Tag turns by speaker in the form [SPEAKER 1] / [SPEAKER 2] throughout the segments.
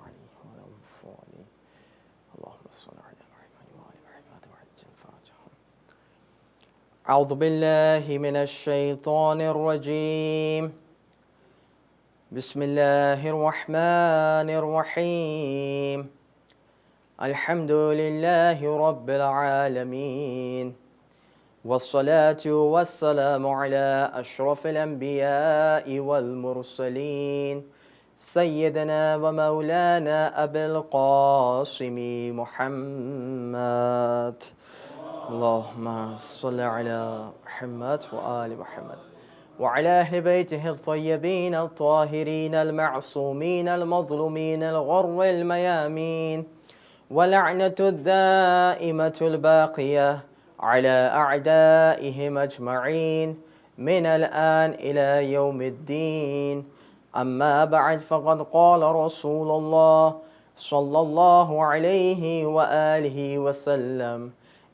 [SPEAKER 1] عليه ولا الضالين اللهم صل على محمد وآل محمد وعجل فرجهم. أعوذ بالله من الشيطان الرجيم. بسم الله الرحمن الرحيم. الحمد لله رب العالمين والصلاة والسلام على أشرف الأنبياء والمرسلين سيدنا ومولانا أبي القاسم محمد. اللهم صل على محمد وآل محمد وعلى أهل بيته الطيبين الطاهرين المعصومين المظلومين الغر الميامين ولعنة الدائمة الباقية على أعدائهم أجمعين من الآن إلى يوم الدين. أما بعد فقد قال رسول الله صلى الله عليه وآله وسلم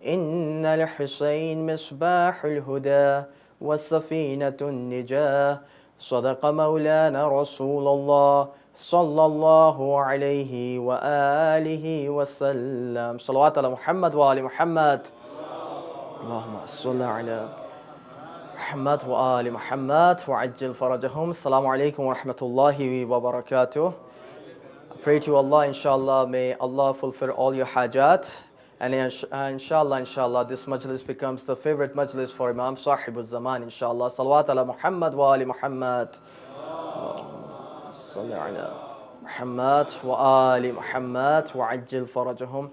[SPEAKER 1] إن الحسين مصباح الهدى والسفينة النجاة. صدق مولانا رسول الله صلى الله عليه وآله وسلم. صلوات على محمد وآل محمد. اللهم صل على محمد وآل محمد وعجل فرجهم. Assalamu alaikum wa rahmatullahi wa barakatuh. I pray to Allah, inshallah, may Allah fulfill all your hajat. And inshallah, this majlis becomes the favorite majlis for Imam Sahibul Zaman, inshallah. Salawat ala Muhammad wa ali Muhammad. Allahumma salli ala Muhammad wa ali Muhammad wa ajil farajahum.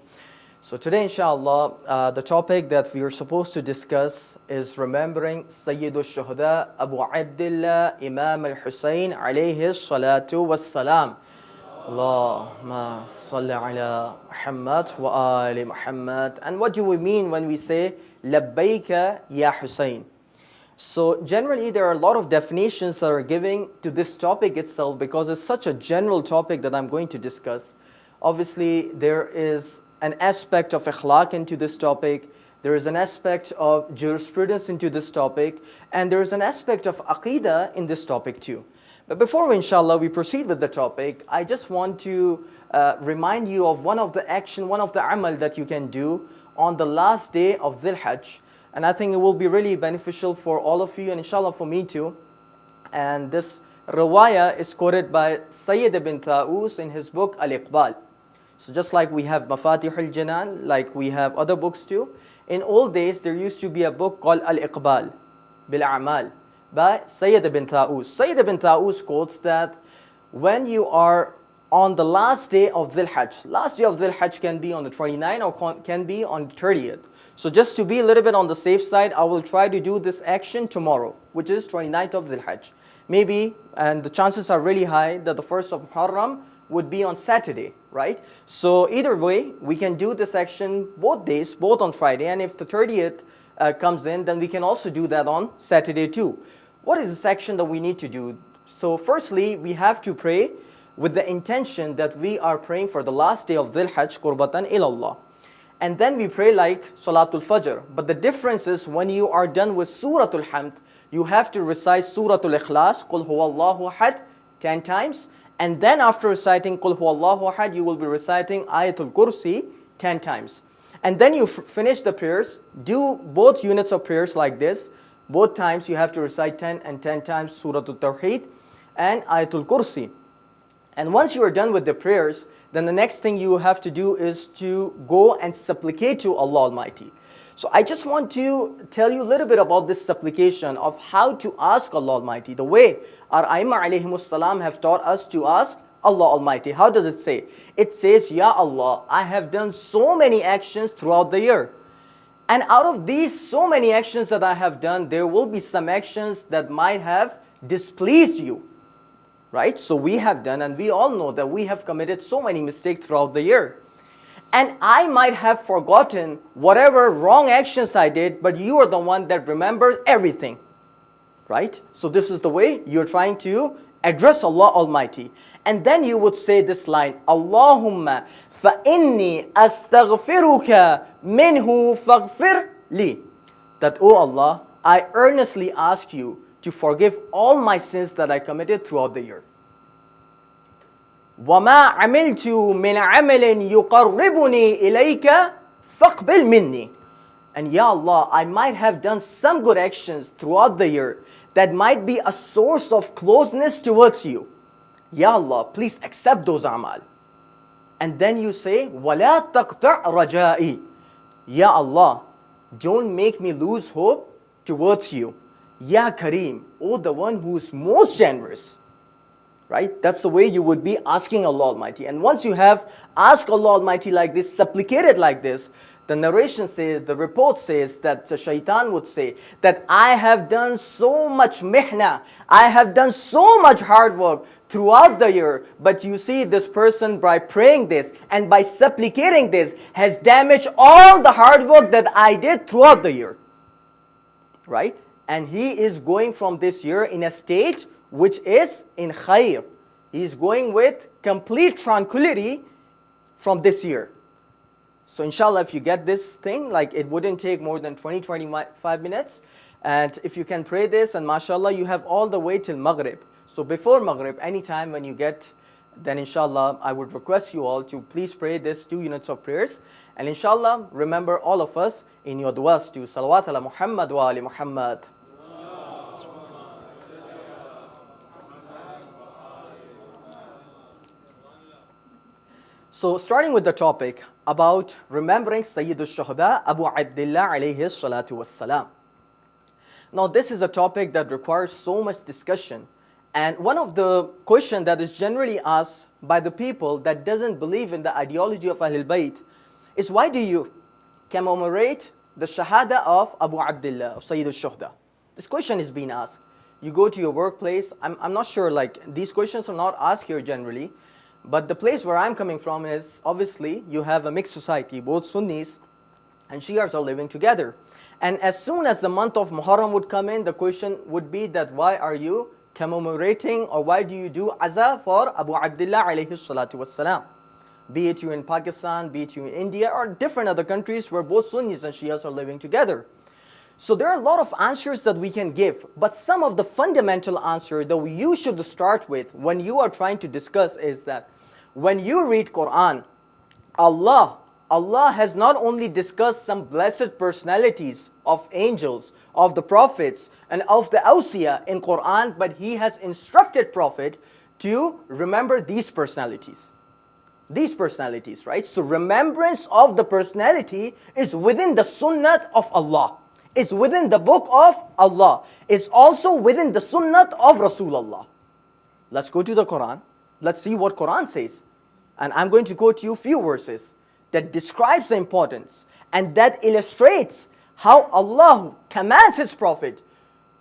[SPEAKER 1] So today, inshallah, the topic that we are supposed to discuss is remembering Sayyidul Shuhada Abu Abdullah Imam al-Husayn alayhi salatu wassalam. Allahumma salli ala Muhammad wa ali Muhammad. And what do we mean when we say Labbaika ya Hussain? So generally there are a lot of definitions that are given to this topic itself because it's such a general topic that I'm going to discuss. Obviously there is an aspect of akhlaq into this topic, there is an aspect of jurisprudence into this topic, and there is an aspect of aqidah in this topic too. But before inshallah we proceed with the topic, I just want to remind you of one of the amal that you can do on the last day of Dhul Hijjah. And I think it will be really beneficial for all of you and inshallah for me too. And this riwayah is quoted by Syed ibn Ta'us in his book Al-Iqbal. So just like we have Mafatih al-Janan, like we have other books too, in old days there used to be a book called Al-Iqbal bil-A'mal by Syed ibn Ta'us. Syed ibn Ta'us quotes that when you are on the last day of Dhul Hijjah, last day of Dhul Hijjah can be on the 29th or can be on 30th. So just to be a little bit on the safe side, I will try to do this action tomorrow, which is 29th of Dhul Hijjah. Maybe, and the chances are really high that the first of Muharram would be on Saturday, right? So either way, we can do this action both days, both on Friday, and if the 30th comes in, then we can also do that on Saturday too. What is this action that we need to do? So firstly, we have to pray with the intention that we are praying for the last day of Dhul Hijjah, Qurbatan ilallah. And then we pray like Salatul Fajr. But the difference is when you are done with Suratul Hamd, you have to recite Suratul Ikhlas, Qul Huwallahu Ahad, 10 times. And then after reciting Qul Huwallahu Ahad, you will be reciting Ayatul Kursi 10 times. And then you finish the prayers, do both units of prayers like this. Both times you have to recite 10 and 10 times Suratul Tawheed and Ayatul Kursi. And once you are done with the prayers, then the next thing you have to do is to go and supplicate to Allah Almighty. So I just want to tell you a little bit about this supplication of how to ask Allah Almighty. The way our Aimma alayhimus salam have taught us to ask Allah Almighty. How does it say? It says, Ya Allah, I have done so many actions throughout the year. And out of these so many actions that I have done, there will be some actions that might have displeased you. Right? So we have done, and we all know that we have committed so many mistakes throughout the year. And I might have forgotten whatever wrong actions I did, but you are the one that remembers everything. Right? So this is the way you're trying to address Allah Almighty. And then you would say this line, Allahumma fa inni astaghfiruka minhu faghfir li. That, oh Allah, I earnestly ask you to forgive all my sins that I committed throughout the year. وَمَا عَمِلْتُ مِنْ عَمَلٍ يُقَرِّبُنِي إِلَيْكَ فَاقْبِلْ مِنِّي. And Ya Allah, I might have done some good actions throughout the year that might be a source of closeness towards you. Ya Allah, please accept those amal. And then you say, وَلَا تَقْطَعْ رَجَائِي. Ya Allah, don't make me lose hope towards you. Ya Kareem, oh the one who is most generous. Right? That's the way you would be asking Allah Almighty. And once you have asked Allah Almighty like this, supplicated like this, the narration says, the report says that the shaitan would say that I have done so much mihna, I have done so much hard work throughout the year, but you see this person by praying this and by supplicating this has damaged all the hard work that I did throughout the year. Right? And he is going from this year in a state which is in khair. He is going with complete tranquility from this year. So inshallah, if you get this thing, like it wouldn't take more than 20-25 minutes. And if you can pray this, and mashallah, you have all the way till Maghrib. So before Maghrib, anytime when you get, then inshallah, I would request you all to please pray this 2 units of prayers. And inshallah, remember all of us in your du'as to salawat ala Muhammad wa ali Muhammad. So starting with the topic about remembering Sayyid al-Shuhada Abu Abdullah alayhi salatu wassalam. Now this is a topic that requires so much discussion. And one of the questions that is generally asked by the people that doesn't believe in the ideology of Ahlul Bayt is, why do you commemorate the Shahada of Abu Abdullah, of Sayyid al-Shuhada? This question is being asked. You go to your workplace, I'm not sure, like these questions are not asked here generally. But the place where I'm coming from is, obviously, you have a mixed society. Both Sunnis and Shias are living together. And as soon as the month of Muharram would come in, the question would be that why are you commemorating, or why do you do Aza for Abu Abdullah alayhi salatu wassalam? Be it you in Pakistan, be it you in India, or different other countries where both Sunnis and Shias are living together. So there are a lot of answers that we can give, but some of the fundamental answer that you should start with when you are trying to discuss is that when you read Quran, Allah has not only discussed some blessed personalities of angels, of the prophets, and of the awsiya in Quran, but He has instructed Prophet to remember these personalities. These personalities, right? So remembrance of the personality is within the sunnah of Allah. Is within the book of Allah. Is also within the sunnah of Rasulullah. Let's go to the Quran. Let's see what Quran says. And I'm going to quote you a few verses that describes the importance and that illustrates how Allah commands His Prophet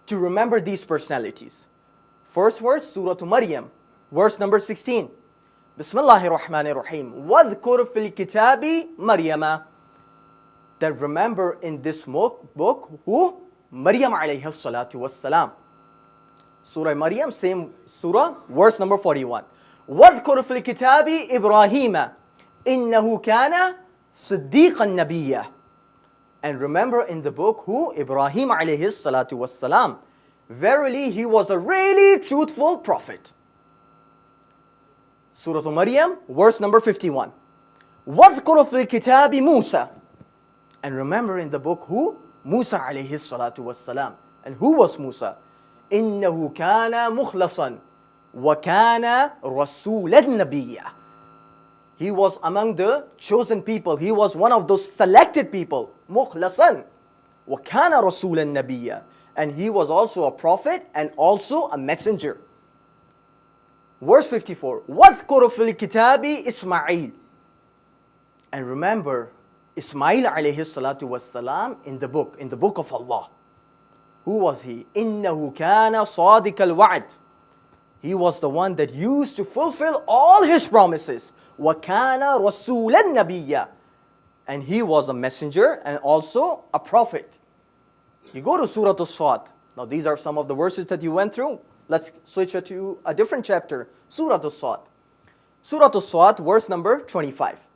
[SPEAKER 1] to remember these personalities. First verse, Surah Maryam, verse number 16. Bismillahir Rahmanir Rahim. وَاذْكُرْ فِي الْكِتَابِ مَرْيَمَ. That remember in this book who? Maryam alayhi salatu wassalam. Surah Maryam, same surah, verse number 41. وَاذْكُرْ فِي الْكِتَابِ إِبْرَاهِيمَ إِنَّهُ كَانَ صِدِّيقًا نَبِيًّا. And remember in the book who? Ibrahim alayhi salatu wassalam. Verily he was a really truthful prophet. Surah Maryam, verse number 51. وَاذْكُرْ فِي الْكِتَابِ مُوسَى. And remember in the book who? Musa alayhi salatu wassalam. And who was Musa? إِنَّهُ كَانَ مُخْلَصًا وَكَانَ رَسُولًا نَبِيًّا. He was among the chosen people. He was one of those selected people. مُخْلَصًا وَكَانَ رَسُولًا نَبِيًّا. And he was also a prophet and also a messenger. Verse 54. وَاذْكُرْ فِي الْكِتَابِ إِسْمَعِيلَ. And remember Ismail alayhi salatu wassalam in the book of Allah. Who was he? إِنَّهُ كَانَ صَادِقَ الْوَعْدِ. He was the one that used to fulfill all his promises. وَكَانَ رَسُولًا نَبِيًّا. And he was a messenger and also a prophet. You go to Surah As-Sad. Now these are some of the verses that you went through. Let's switch it to a different chapter. Surah As-Sad. Surah As-Sad, verse number 25.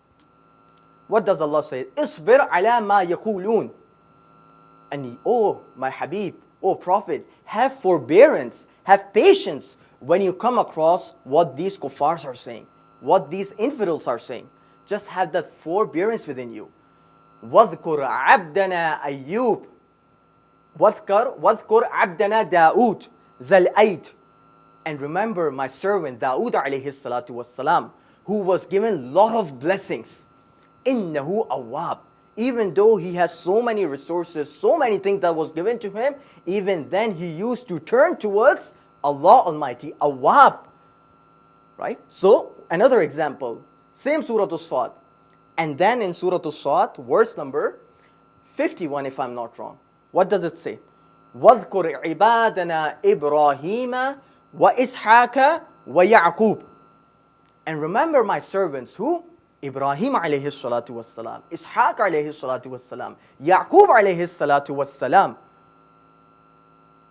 [SPEAKER 1] What does Allah say? إِصْبِرْ عَلَى مَا يَقُولُونَ. And oh my Habib, oh Prophet, have forbearance, have patience when you come across what these kuffars are saying. what these infidels are saying. Just have that forbearance within you. وَاذْكُرْ عَبْدَنَا أَيُّوبَ وَاذْكُرْ عَبْدَنَا دَاوُدَ ذَا الْأَيْدِ. And remember my servant Dawood alayhi salatu wassalam, who was given lot of blessings. إِنَّهُ أَوَّابٌ. Even though he has so many resources, so many things that was given to him, even then he used to turn towards Allah Almighty, Awwab. Right? So, another example, same Surah As-Sad. And then in Surah As-Sad, verse number 51, if I'm not wrong. What does it say? وَاذْكُرْ عِبَادَنَا إِبْرَاهِيمَ وَإِسْحَاقَ وَيَعْقُوبَ. And remember my servants, who? Ibrahim alayhi salatu wassalam, Ishaq alayhi salatu wassalam, Yaqub alayhi salatu wassalam.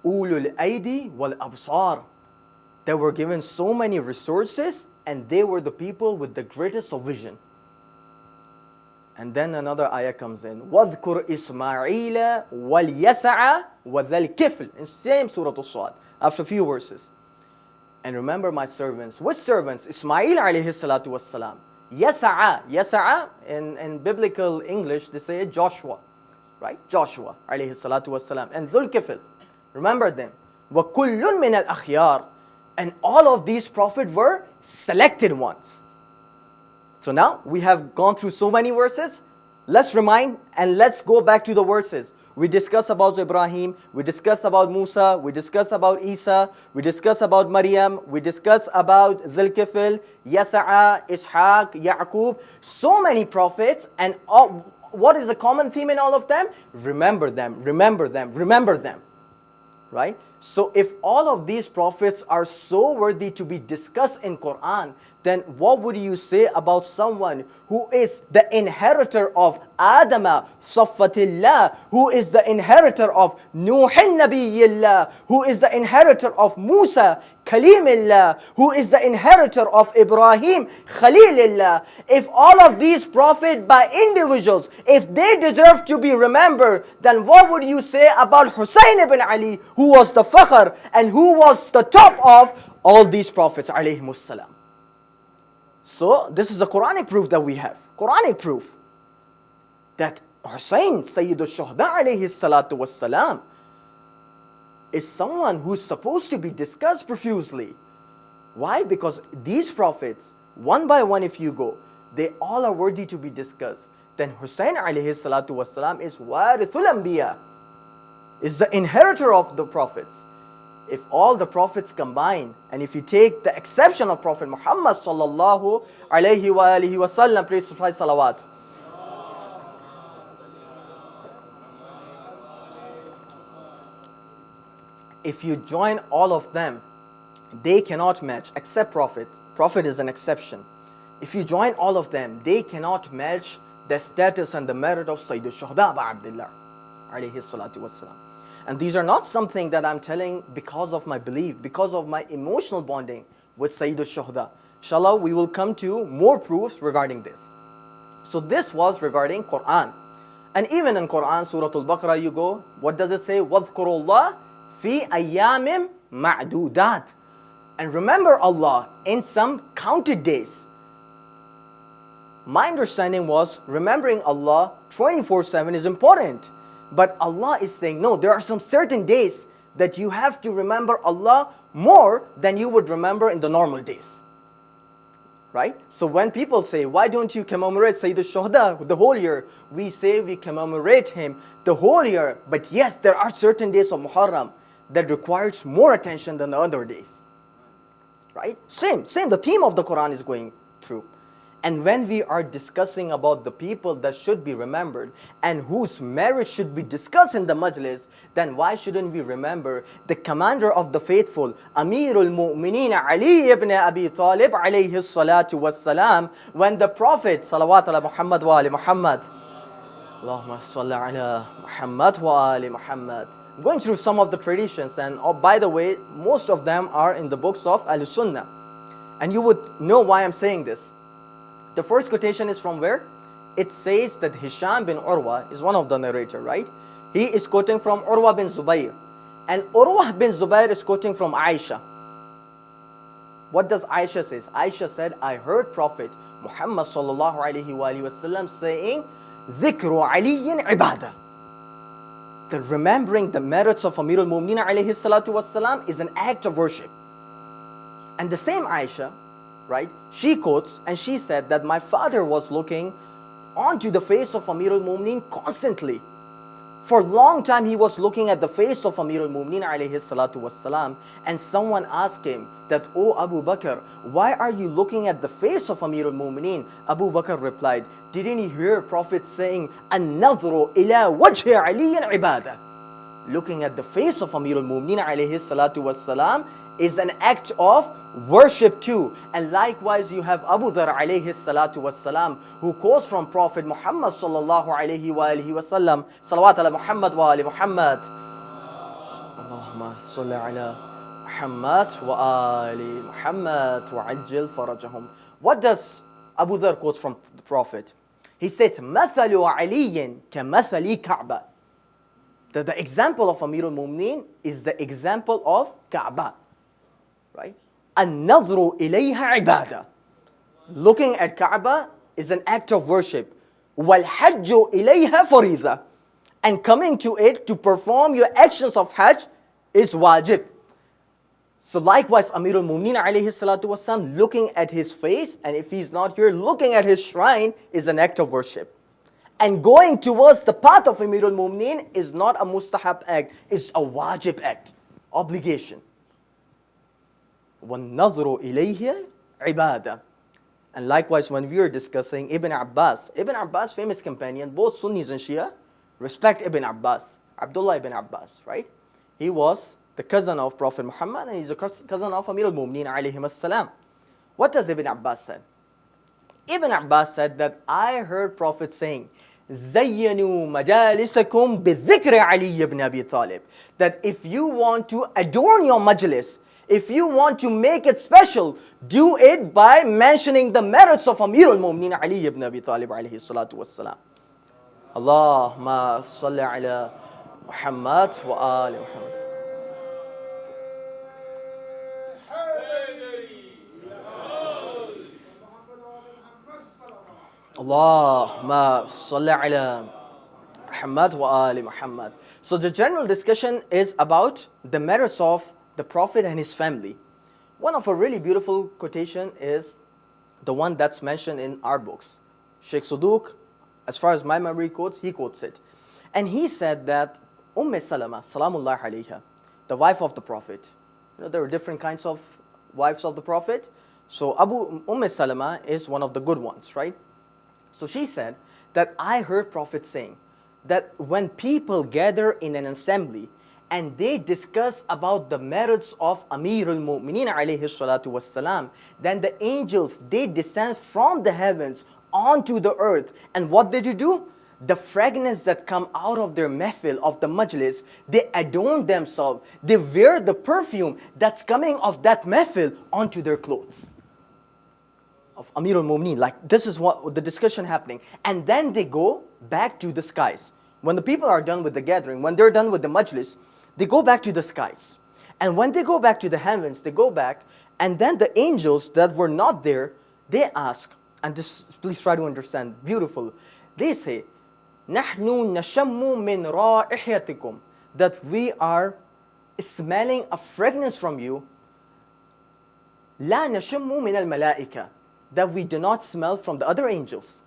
[SPEAKER 1] Ulul Aidi wal Absar. They were given so many resources and they were the people with the greatest of vision. And then another ayah comes in. وَاذْكُرْ إِسْمَاعِيلَ وَالْيَسَعَ وَذَا الْكِفْلِ. In same Surah As-Sad, after a few verses. And remember my servants. Which servants? Ismail alayhi salatu wassalam. Yasa'a in biblical English they say Joshua, right? Joshua alayhi salatu wassalam. And Dhul Kifl, remember them. وَكُلٌّ مِنَ الْأَخْيَارِ. And all of these prophets were selected ones. So now we have gone through so many verses. Let's remind and let's go back to the verses. We discuss about Ibrahim, we discuss about Musa, we discuss about Isa, we discuss about Maryam, we discuss about Dhul Kifl, Yasa'a, Ishaq, Yaqub. So many prophets, and what is the common theme in all of them? Remember them, remember them, remember them. Right? So if all of these prophets are so worthy to be discussed in Quran, then what would you say about someone who is the inheritor of Adama, Saffatillah, who is the inheritor of Nuhin Nabiyillah, who is the inheritor of Musa, Kalimillah, who is the inheritor of Ibrahim, Khalilillah. If all of these prophets by individuals, if they deserve to be remembered, then what would you say about Husayn ibn Ali, who was the fakhr and who was the top of all these prophets alayhimus salam? So this is a Quranic proof that we have. Quranic proof that Hussain, Sayyid al-Shuhada alayhi salatu wassalam, is someone who's supposed to be discussed profusely. Why? Because these prophets, one by one if you go, they all are worthy to be discussed. Then Hussain alayhi salatu wassalam is warithul anbiya, is the inheritor of the prophets. If all the prophets combine, and if you take the exception of Prophet Muhammad sallallahu alayhi wa alihi wasallam, praise to salawat. If you join all of them, they cannot match, except Prophet. Prophet is an exception. If you join all of them, they cannot match the status and the merit of Sayyid al-Shuhada Aba Abdullah alayhi salatu wassalam. And these are not something that I'm telling because of my belief, because of my emotional bonding with Sayyid al-Shuhada. Inshallah, we will come to more proofs regarding this. So this was regarding Quran. And even in Quran, Surah Al-Baqarah, you go, what does it say? وَاذْكُرُوا اللَّهِ فِي أَيَّامٍ مَعْدُودَاتٍ. And remember Allah in some counted days. My understanding was remembering Allah 24/7 is important. But Allah is saying, no, there are some certain days that you have to remember Allah more than you would remember in the normal days. Right? So when people say, why don't you commemorate Sayyid al-Shuhada the whole year? We say we commemorate him the whole year. But yes, there are certain days of Muharram that requires more attention than the other days. Right? Same. The theme of the Quran is going through. And when we are discussing about the people that should be remembered and whose merit should be discussed in the majlis, then why shouldn't we remember the commander of the faithful, Amirul Mu'mineen Ali ibn Abi Talib alayhi salatu wassalam, when the Prophet salawat ala Muhammad wa ali Muhammad, Allahumma salli ala Muhammad wa ali Muhammad. I'm going through some of the traditions, and by the way, most of them are in the books of Al-Sunnah. And you would know why I'm saying this. The first quotation is from where? It says that Hisham bin Urwa is one of the narrator, right? He is quoting from Urwa bin Zubayr. And Urwa bin Zubayr is quoting from Aisha. What does Aisha say? Aisha said, I heard Prophet Muhammad sallallahu alayhi wa sallam saying, ذِكْرُ عَلِيٍّ عِبَادَةً. That remembering the merits of Amir al-Mu'mineen alayhi salatu wassalam is an act of worship. And the same Aisha, right, she quotes and she said that my father was looking onto the face of Amir al-Mu'mineen constantly. For a long time he was looking at the face of Amir al-Mu'mineen alayhi salatu wassalam, and someone asked him that, "Oh Abu Bakr, why are you looking at the face of Amir al-Mu'mineen?" Abu Bakr replied, "Didn't you hear Prophet saying, An-nadhru ila wajhi aliyin ibadah?" Looking at the face of Amir al-Mu'mineen alayhi salatu wassalam is an act of worship too. And likewise you have Abu Dhar alayhi salatu wassalam, who quotes from Prophet Muhammad sallallahu alayhi wa alihi wasallam, salawat ala Muhammad wa ali Muhammad, Allahumma salli ala Muhammad wa ali Muhammad wa ajil farajahum. What does Abu Dhar quotes from the Prophet? He said, مَثَلُ عَلِيٍّ كَمَثَلِ كَعْبَةٍ. That the example of Amir al-Mu'mineen is the example of Kaaba. Right? النظر إليها عبادة. Looking at Kaaba is an act of worship. وَالْحَجُّ إِلَيْهَا فَرِيضَةٌ. And coming to it to perform your actions of Hajj is wajib. So likewise Amir al-Mu'mineen alayhi salatu wasalam, looking at his face, and if he's not here, looking at his shrine is an act of worship. And going towards the path of Amir al-Mu'mineen is not a mustahab act, it's a wajib act, obligation. وَالنَّظْرُ إِلَيْهِ عِبَادَةً. And likewise when we were discussing Ibn Abbas, famous companion, both Sunnis and Shia respect Ibn Abbas, Abdullah ibn Abbas, right? He was the cousin of Prophet Muhammad and he's a cousin of Amir al-Mu'mineen alayhim as-salam. What does Ibn Abbas say? Ibn Abbas said that I heard Prophet saying, زَيَّنُوا مَجَالِسَكُمْ بِذِكْرِ عَلِيِّ ibn Abi Talib. That if you want to adorn your majlis, if you want to make it special, do it by mentioning the merits of Amir al-Mu'mineen Ali ibn Abi Talib alayhi salatu wassalam. Allahumma salli ala Muhammad wa ali Muhammad. Allahumma salli ala Muhammad wa ali Muhammad. So the general discussion is about the merits of the Prophet and his family. One of a really beautiful quotation is the one that's mentioned in our books. Sheikh Suduq, as far as my memory quotes, he quotes it. And he said that Salama, Salamullah alayha, the wife of the Prophet. There were different kinds of wives of the Prophet. So Salama is one of the good ones, right? So she said that I heard Prophet saying that when people gather in an assembly and they discuss about the merits of Amir al-Mu'mineen alayhi salatu wassalam, then the angels, they descend from the heavens onto the earth. And what they do? The fragrance that come out of their mehfil, of the majlis, they adorn themselves. They wear the perfume that's coming of that mehfil onto their clothes. Of Amir al-Mu'mineen, like this is what the discussion happening. And then they go back to the skies. When the people are done with the gathering, when they're done with the majlis, they go back to the skies. And when they go back to the heavens, they go back, and then the angels that were not there, they ask, and this, please try to understand, beautiful. They say, نَحْنُ نَشَمُّ مِنْ رَائِحَتِكُمْ. That we are smelling a fragrance from you. لَا نَشَمُّ مِنَ الْمَلَائِكَةِ. That we do not smell from the other angels.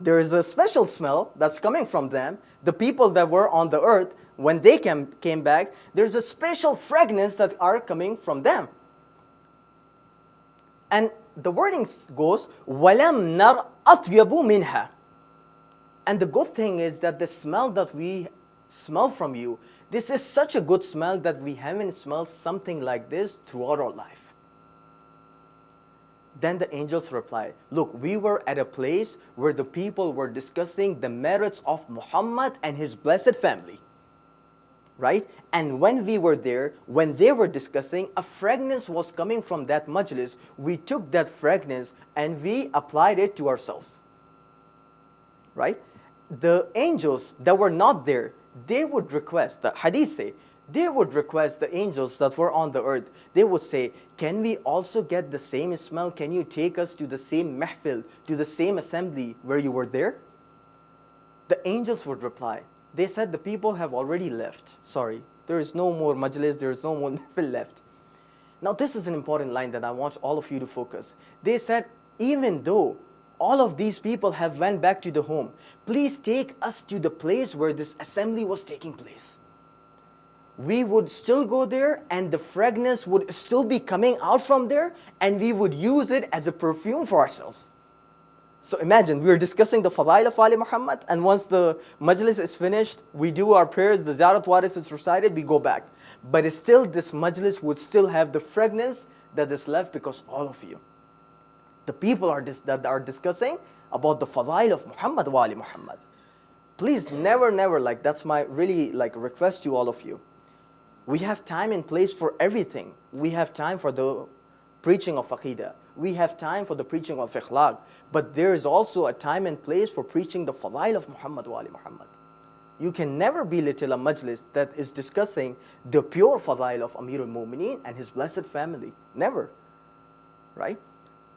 [SPEAKER 1] There is a special smell that's coming from them. The people that were on the earth, when they came back, there's a special fragrance that are coming from them. And the wording goes, وَلَمْ نَرْ أَطْيَبُ مِنْهَا. And the good thing is that the smell that we smell from you, this is such a good smell that we haven't smelled something like this throughout our life. Then the angels replied, look, we were at a place where the people were discussing the merits of Muhammad and his blessed family. Right? And when we were there, when they were discussing, a fragrance was coming from that majlis. We took that fragrance and we applied it to ourselves. Right? The angels that were not there, they would request, the hadith say, they would request the angels that were on the earth. They would say, can we also get the same smell? Can you take us to the same mahfil, to the same assembly where you were there? The angels would reply. They said, the people have already left. Sorry, there is no more majlis, there is no more mahfil left. Now this is an important line that I want all of you to focus. They said, even though all of these people have went back to the home, please take us to the place where this assembly was taking place. We would still go there, and the fragrance would still be coming out from there, and we would use it as a perfume for ourselves. So imagine, we are discussing the fadail of Ali Muhammad, and once the majlis is finished, we do our prayers, the Ziyarat Waris is recited, we go back. But still, this majlis would still have the fragrance that is left because all of you, the people that are discussing about the fadail of Muhammad wa Ali Muhammad. Please never, that's my really request to all of you. We have time and place for everything. We have time for the preaching of Aqidah. We have time for the preaching of Ikhlaq. But there is also a time and place for preaching the fadail of Muhammad wa Ali Muhammad. You can never belittle a majlis that is discussing the pure fadail of Amir al-Mu'mineen and his blessed family. Never. Right?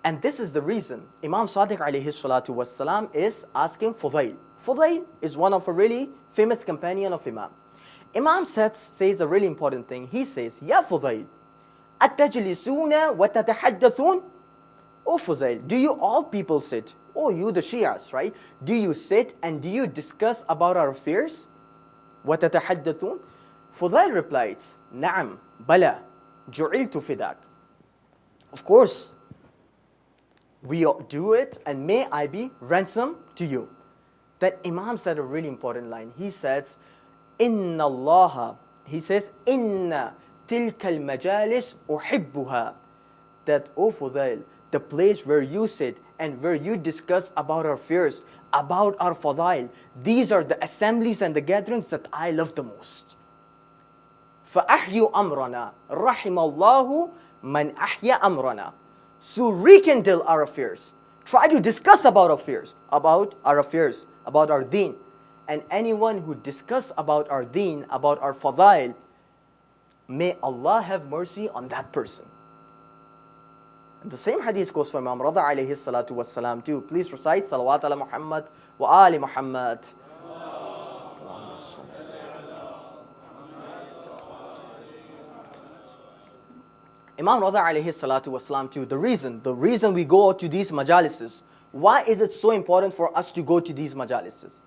[SPEAKER 1] And this is the reason Imam Sadiq alayhi salatu wassalam is asking Fudail. Fudail is one of a really famous companion of Imam. Imam says a really important thing. He says, Ya Fudail, أَتَجْلِسُونَ وَتَتَحَدَّثُونَ? Oh Fudail, do you all people sit? Oh, you the Shias, right? Do you sit and do you discuss about our affairs? وَتَتَحَدَّثُونَ? Fudail replies, نعم بلى جُعِلْتُ فِدَاك. Of course, we do it, and may I be ransom to you. That Imam said a really important line. He says, Inna Allah, he says, Inna tilka al-majalis uhibbuha. That, O Fudail, the place where you sit and where you discuss about our affairs, about our fadail, these are the assemblies and the gatherings that I love the most. فَأَحْيُوا أَمْرَنَا رَحِمَ اللَّهُ مَنْ أَحْيَا أَمْرَنَا. So rekindle our affairs. Try to discuss about our affairs, about our deen. And anyone who discuss about our deen, about our fadail, may Allah have mercy on that person. And the same hadith goes for Imam Rada alayhi salatu wassalam too. Please recite Salawat ala Muhammad wa Ali Muhammad. Imam Rada alayhi salatu wassalam too, the reason we go to these majalises, why is it so important for us to go to these majalises?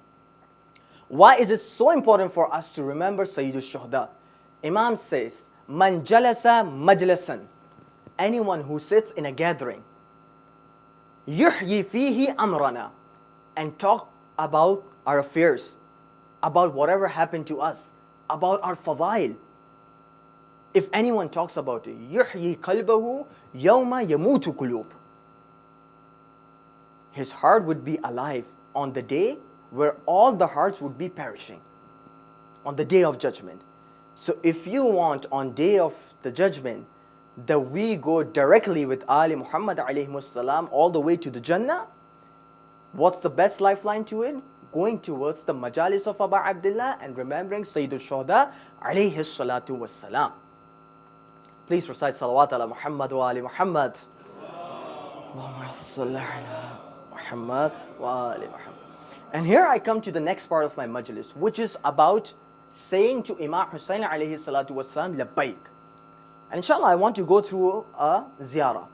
[SPEAKER 1] Why is it so important for us to remember Sayyidul Shuhada? Imam says, Man jalasa majlasan. Anyone who sits in a gathering, yuhyi fihi amrana, and talk about our affairs, about whatever happened to us, about our fadail. If anyone talks about it, yuhyi qalbahu yawma yamutu qulub. His heart would be alive on the day where all the hearts would be perishing, on the day of judgment. So if you want on day of the judgment that we go directly with Ali Muhammad alayhi salam all the way to the Jannah, what's the best lifeline to it? Going towards the majalis of Abu Abdullah and remembering Sayyidul Shuhada alayhi salatu wassalam. Please recite Salawat ala Muhammad wa Ali Muhammad. Allahumma salli ala Muhammad wa Ali Muhammad. And here I come to the next part of my majlis, which is about saying to Imam Hussain alayhi salatu wasalam, Labbaik. And inshallah, I want to go through a ziyarah.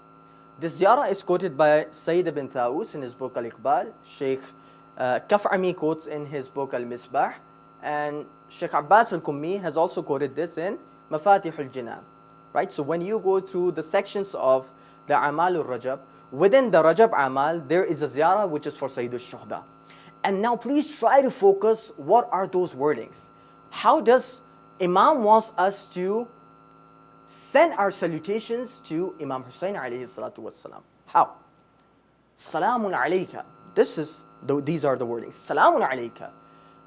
[SPEAKER 1] This ziyarah is quoted by Syed ibn Tawus in his book Al-Iqbal, Sheikh Kaf'ami quotes in his book Al-Misbah, and Sheikh Abbas Al-Kummi has also quoted this in Mafatih Al-Jinan. Right? So when you go through the sections of the Amal al-Rajab, within the Rajab Amal, there is a ziyarah which is for Sayyidul Shuhada. And now please try to focus, what are those wordings? How does Imam wants us to send our salutations to Imam Hussain alayhi salatu wassalam? How? Salamun alayka. These are the wordings. Salamun alayka.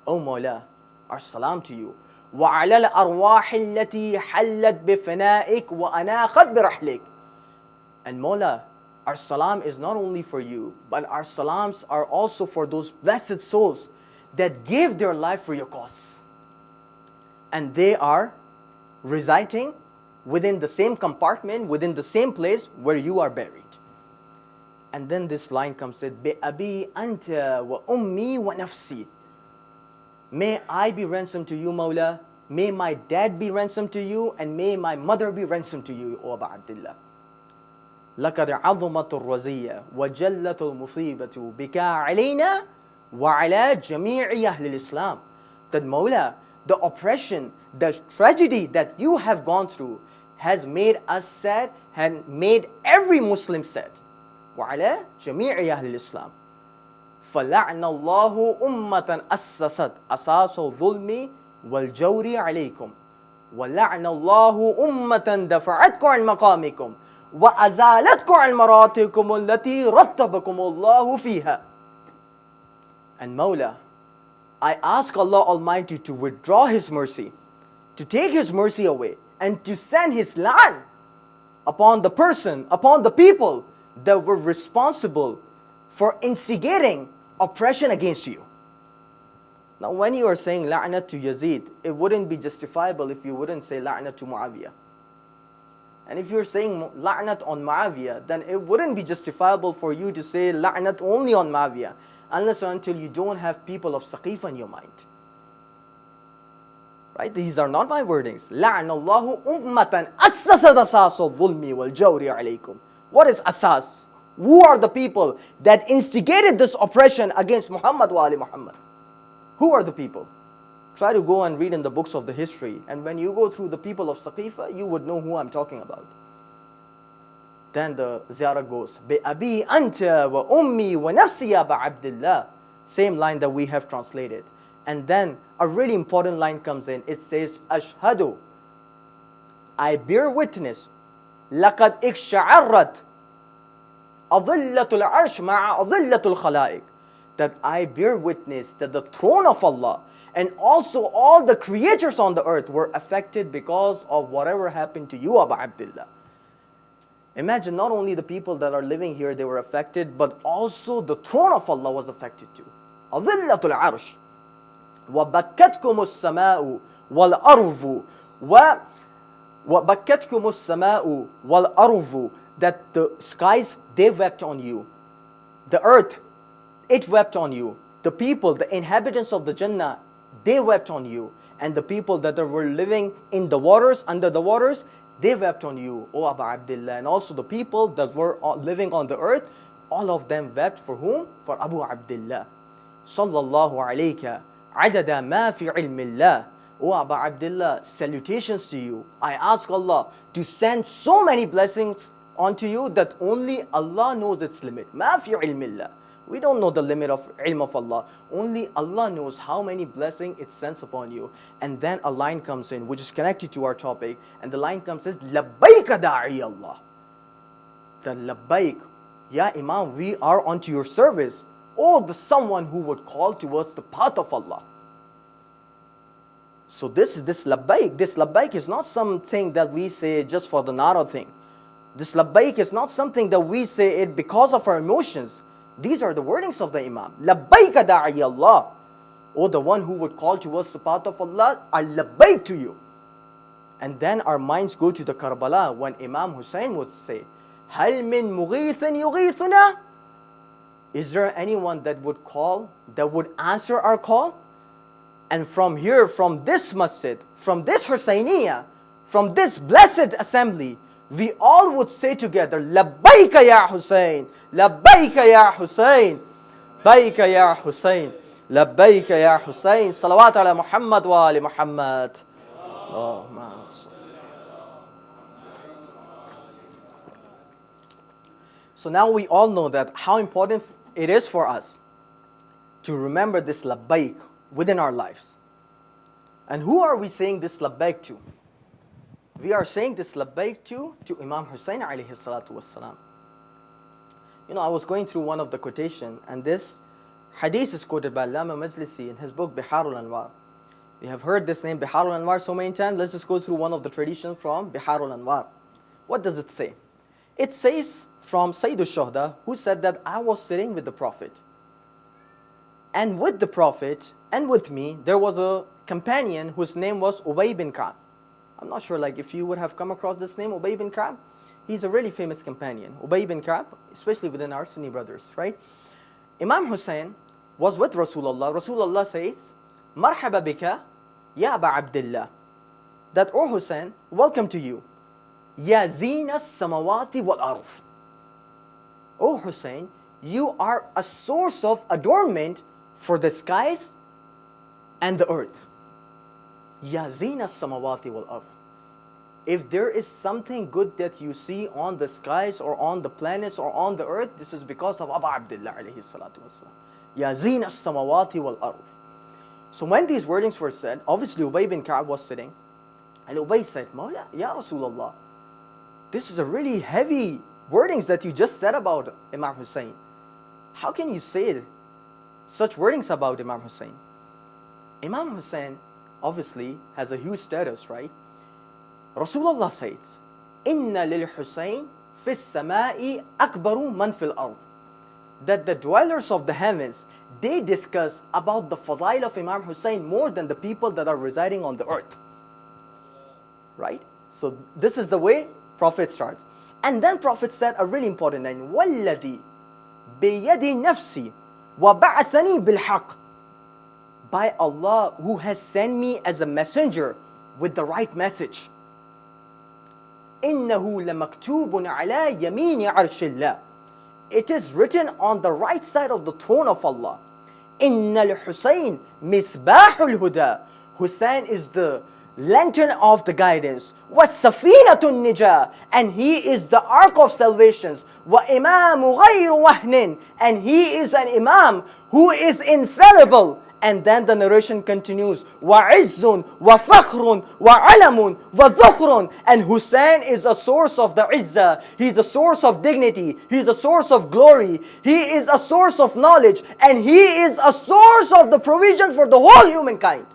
[SPEAKER 1] O Mawla, our salam to you. وعلى الأرواح التي حلت بفنائك وأناقت برحلك. And Mawla, our salam is not only for you, but our salams are also for those blessed souls that gave their life for your cause. And they are residing within the same compartment, within the same place where you are buried. And then this line comes, said, بِأَبِي أَنْتَ وَأُمِّي وَنَفْسِي. May I be ransomed to you, Mawla. May my dad be ransomed to you, and may my mother be ransomed to you, O Aba Abdullah. لَقَدْ عَظُمَتُ الرَّزِيَّةُ وَجَلَّتُ الْمُصِيبَةُ بِكَا عَلَيْنَا وَعَلَى جَمِيعِ أَهْلِ الْإِسْلَامِ. That Mawla, the oppression, the tragedy that you have gone through has made us sad and made every Muslim sad. وعلى جميع أهل الإسلام. فلعن الله أمة أسست أساس الظلم والجور عليكم ولعن الله أمة دفعتكم عن مقامكم وأزالتكم عن مراتكم التي رتبكم الله فيها. And Mawla, I ask Allah Almighty to withdraw His mercy, to take His mercy away, and to send His la'an upon the person, upon the people that were responsible for instigating oppression against you. Now when you are saying la'nat to Yazid, it wouldn't be justifiable if you wouldn't say la'nat to Muawiyah. And if you're saying la'nat on Muawiyah, then it wouldn't be justifiable for you to say la'nat only on Muawiyah, unless or until you don't have people of Saqifa in your mind. Right? These are not my wordings. لَعْنَ اللَّهُ أُمَّةً أَسَّسَتْ أَسَاسَ الظُّلْمِ وَالْجَوْرِ عَلَيْكُمْ. What is asas? Who are the people that instigated this oppression against Muhammad wa Ali Muhammad? Who are the people? Try to go and read in the books of the history, and when you go through the people of Saqifa, you would know who I'm talking about. Then the Ziyarat goes, بِأَبِي أَنْتَ وَأُمِّي وَنَفْسِي أَبَا عَبْدِ اللَّهِ. Same line that we have translated. And then a really important line comes in. It says, أَشْهَدُ, I bear witness, لَقَدْ إِكْشَعَرَّتْ أَظِلَّةُ الْعَرْشِ مَعَ أَظِلَّةُ الْخَلَائِقِ. That I bear witness that the throne of Allah and also all the creatures on the earth were affected because of whatever happened to you, Abu Abdullah. Imagine not only the people that are living here, they were affected, but also the throne of Allah was affected too. أَظِلَّةُ الْعَرْشِ وَبَكَّتْكُمُ السَّمَاءُ وَالْأَرْضُ وَبَكَّتْكُمُ السَّمَاءُ وَالْأَرْضُ. That the skies, they wept on you. The earth, it wept on you. The people, the inhabitants of the Jannah, they wept on you. And the people that were living in the waters, under the waters, they wept on you, O Abu Abdullah. And also the people that were living on the earth, all of them wept for whom? For Abu Abdullah. Sallallahu alayka adada ma fi ilmillah. O Abu Abdullah, salutations to you. I ask Allah to send so many blessings onto you that only Allah knows its limit. Ma fi ilmillah. We don't know the limit of ilm of Allah. Only Allah knows how many blessings it sends upon you. And then a line comes in which is connected to our topic. And the line comes as Labbaika da'i Allah. The Labbaik, Ya Imam, we are onto your service. Oh, the someone who would call towards the path of Allah. So this Labbaik. This Labbaik is not something that we say just for the nara thing. This Labbaik is not something that we say it because of our emotions. These are the wordings of the Imam. Labbaika da'i Allah. Oh, the one who would call towards the path of Allah, I labbaik to you. And then our minds go to the Karbala when Imam Hussain would say, Hal min mughithin yughithuna? Is there anyone that would call, that would answer our call? And from here, from this masjid, from this Hussainiyah, from this blessed assembly, we all would say together, Labbaika ya Hussain, Labbaika ya Hussain, Labbaika ya Hussain, Labbaika ya Hussain, Salawat ala Muhammad wa ali Muhammad. So now we all know that how important it is for us to remember this Labbaik within our lives. And who are we saying this Labbaik to? We are saying this Labbaik to Imam Hussain alayhi salatu wassalam. You know, I was going through one of the quotation, and this hadith is quoted by Allama Majlisi in his book Biharul Anwar. We have heard this name Biharul Anwar so many times. Let's just go through one of the traditions from Biharul Anwar. What does it say? It says from Sayyid al-Shuhada, who said that I was sitting with the Prophet. And with the Prophet and with me, there was a companion whose name was Ubay bin Ka'b. I'm not sure like if you would have come across this name, Ubay bin Ka'b. He's a really famous companion. Ubay bin Ka'b, especially within our Sunni brothers, right? Imam Hussain was with Rasulullah. Rasulullah says, Marhaba bika, ya Aba Abdullah. That, O Hussain, welcome to you. Ya zina samawati wal arf. O Hussain, you are a source of adornment for the skies and the earth. Ya zina samawati wal arf. If there is something good that you see on the skies or on the planets or on the earth, this is because of Aba Abdullah alayhi salatu wasalam. Ya zina samawati wal arf. So when these wordings were said, obviously Ubay bin Ka'b was sitting, and Ubay said, Mawla, Ya Rasulullah, this is a really heavy wordings that you just said about Imam Hussain. How can you say such wordings about Imam Hussain? Imam Hussain obviously has a huge status, right? Rasulullah says, Inna lil Hussain fis samai akbaru man fil ard. That the dwellers of the heavens, they discuss about the fadail of Imam Hussain more than the people that are residing on the earth. Right? So this is the way Prophet starts. And then Prophet said a really important line, وَالَّذِي بِيَدِ نَفْسِي وَبَعَثَنِي بِالْحَقِّ. By Allah who has sent me as a messenger with the right message. إِنَّهُ لَمَكْتُوبٌ عَلَى يَمِينِ عَرْشِ اللَّهِ. It is written on the right side of the throne of Allah. إِنَّ الْحُسَيْنِ مِصْبَاحُ الْهُدَى. Hussain is the lantern of the guidance. وَالسَّفِينَةُ النِّجَاةِ. And he is the ark of salvations. وَإِمَامُ غَيْرُ وَهْنٍ. And he is an imam who is infallible. And then the narration continues, وَعِزٌّ وَفَخْرٌ وَعَلَمٌ وَذُخْرٌ. And Hussain is a source of the izzah. He is a source of dignity. He is a source of glory. He is a source of knowledge. And he is a source of the provision for the whole humankind.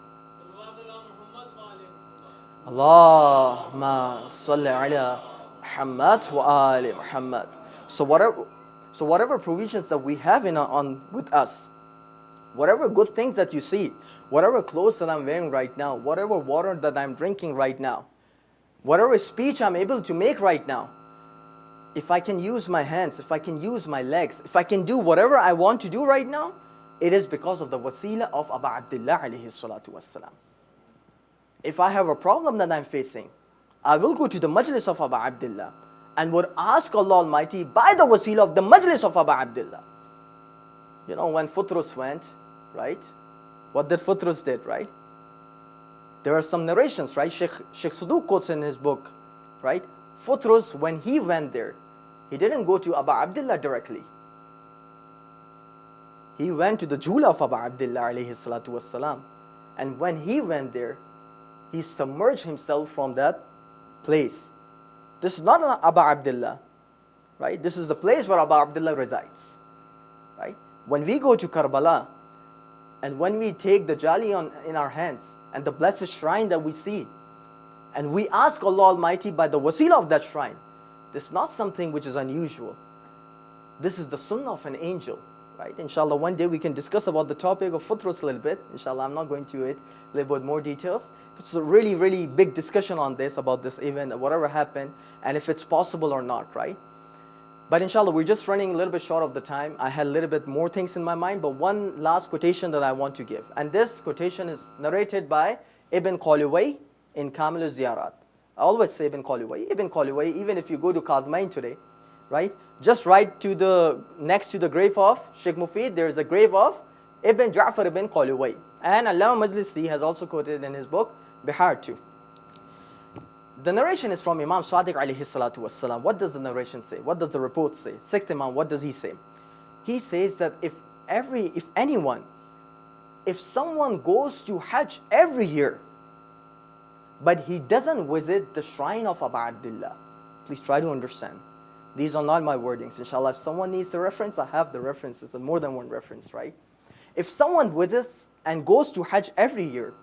[SPEAKER 1] Allahumma salli ala Muhammad wa ali Muhammad. So whatever provisions that we have with us, whatever good things that you see, whatever clothes that I'm wearing right now, whatever water that I'm drinking right now, whatever speech I'm able to make right now, if I can use my hands, if I can use my legs, if I can do whatever I want to do right now, it is because of the wasila of Aba Abdullah alayhi salatu wassalam. If I have a problem that I'm facing, I will go to the majlis of Aba Abdullah and would ask Allah Almighty by the wasila of the majlis of Aba Abdullah. You know, when Futrus went, right? What did Futrus did, right? There are some narrations, right? Sheikh Suduq quotes in his book, right? Futrus, when he went there, he didn't go to Aba Abdullah directly. He went to the Jula of Aba Abdullah alayhi salatu wassalam. And when he went there, he submerged himself from that place. This is not Aba Abdullah, right? This is the place where Aba Abdullah resides, right? When we go to Karbala, and when we take the jali in our hands, and the blessed shrine that we see, and we ask Allah Almighty by the wasila of that shrine, this is not something which is unusual. This is the sunnah of an angel, right? Inshallah, one day we can discuss about the topic of Futrus a little bit. Inshallah, I'm not going to it a little bit more details. It's a really, really big discussion on this, about this event, whatever happened, and if it's possible or not, right? But inshallah, we're just running a little bit short of the time. I had a little bit more things in my mind, but one last quotation that I want to give. And this quotation is narrated by Ibn Qaliway in Kamil al-Ziyarat. I always say Ibn Qaliway. Ibn Qaliway, even if you go to Qadmain today, right? Just right to the, next to the grave of Sheikh Mufid, there is a grave of Ibn Ja'far ibn Qaliway. And Allama Majlisi has also quoted in his book, Bihar too. The narration is from Imam Sadiq alayhi salatu wassalam. What does the narration say? What does the report say? Sixth Imam, what does he say? He says that if someone goes to Hajj every year, but he doesn't visit the shrine of Aba Abdullah, please try to understand. These are not my wordings. Inshallah, if someone needs the reference, I have the references, and more than one reference, right? If someone visits and goes to Hajj every year,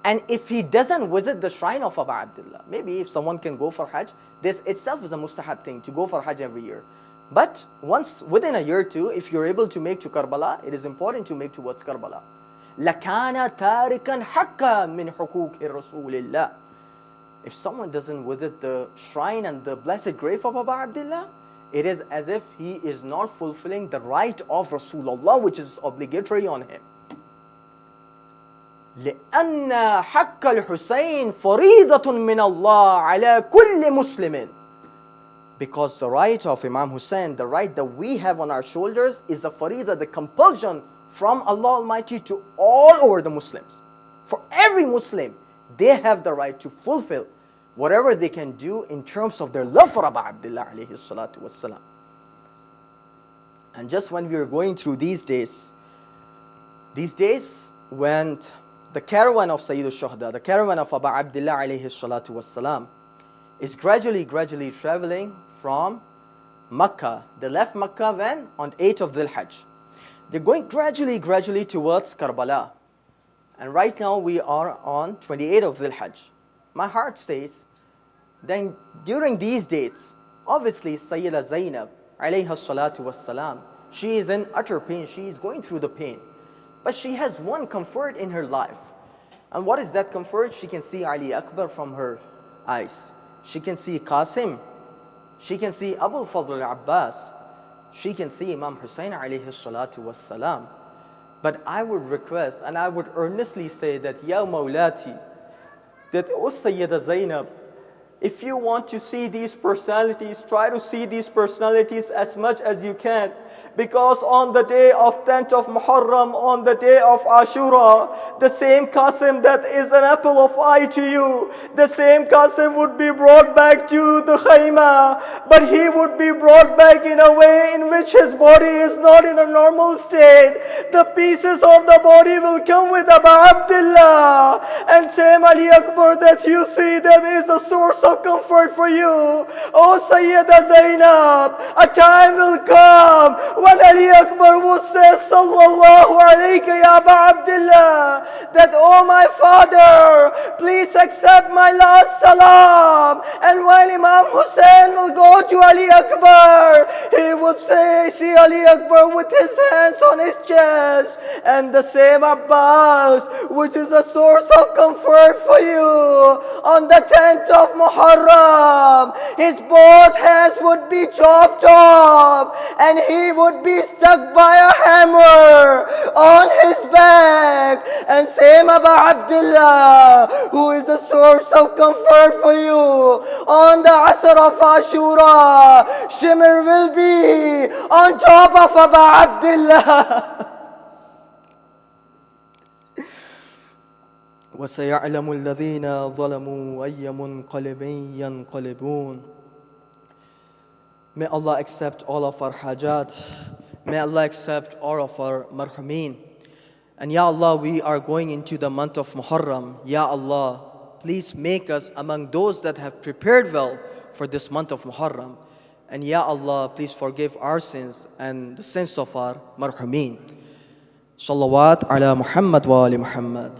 [SPEAKER 1] and if he doesn't visit the shrine of Aba Abdullah, maybe if someone can go for Hajj, this itself is a mustahab thing, to go for Hajj every year. But once, within a year or two, if you're able to make to Karbala, it is important to make towards Karbala. لَكَانَ تَارِكًا حَقًّا مِنْ حُقُوقِ رَسُولِ اللَّهِ. If someone doesn't visit the shrine and the blessed grave of Abu Abdullah, it is as if he is not fulfilling the right of Rasulullah, which is obligatory on him. لأن حق الحسين فريضة من الله على كل مسلم. Because the right of Imam Hussain, the right that we have on our shoulders, is the faridah, the compulsion from Allah Almighty to all over the Muslims. For every Muslim, they have the right to fulfill whatever they can do in terms of their love for Abu Abdullah alayhi salatu wassalam. And just when we are going through these days when the caravan of Sayyid al-Shuhada, the caravan of Abu Abdullah alayhi salatu wassalam, is gradually traveling from Makkah. They left Makkah when? On 8th of Dhul Hijjah. They're going gradually towards Karbala. And right now we are on 28th of Dhul Hijjah. My heart says, then during these dates, obviously Sayyida Zainab alayha salatu wassalam, she is in utter pain. She is going through the pain. But she has one comfort in her life. And what is that comfort? She can see Ali Akbar from her eyes. She can see Qasim. She can see Abu Fadl al-Abbas. She can see Imam Hussain alayhi salatu wassalam. But I would request and I would earnestly say that, Ya Mawlati, that O Sayyida Zainab, if you want to see these personalities, try to see these personalities as much as you can. Because on the day of 10th of Muharram, on the day of Ashura, the same Qasim that is an apple of eye to you, the same Qasim would be brought back to the Khaymah, but he would be brought back in a way in which his body is not in a normal state. The pieces of the body will come with Abu Abdullah. And same Ali Akbar that you see, that is a source of comfort for you. Oh Sayyida Zainab, a time will come when Ali Akbar will say, Sallallahu alayka ya Abu Abdullah, that, oh my father, please accept my last salam. And when Imam Hussain will go to Ali Akbar, he would say, see Ali Akbar with his hands on his chest. And the same Abbas, which is a source of comfort for you, on the 10th of Muharram, his both hands would be chopped off and he would be stuck by a hammer on his back. And same Abu Abdullah, who is a source of comfort for you, on the Asr of Ashura, shimmer will be on top of Abu Abdullah. وَسَيَعْلَمُ الَّذِينَ ظَلَمُوا أَيَّ مُنْقَلِبٍ يَنْقَلِبُونَ. May Allah accept all of our hajat. May Allah accept all of our marhameen. And Ya Allah, we are going into the month of Muharram. Ya Allah, please make us among those that have prepared well for this month of Muharram. And Ya Allah, please forgive our sins and the sins of our marhameen. Salawat ala Muhammad wa ali Muhammad.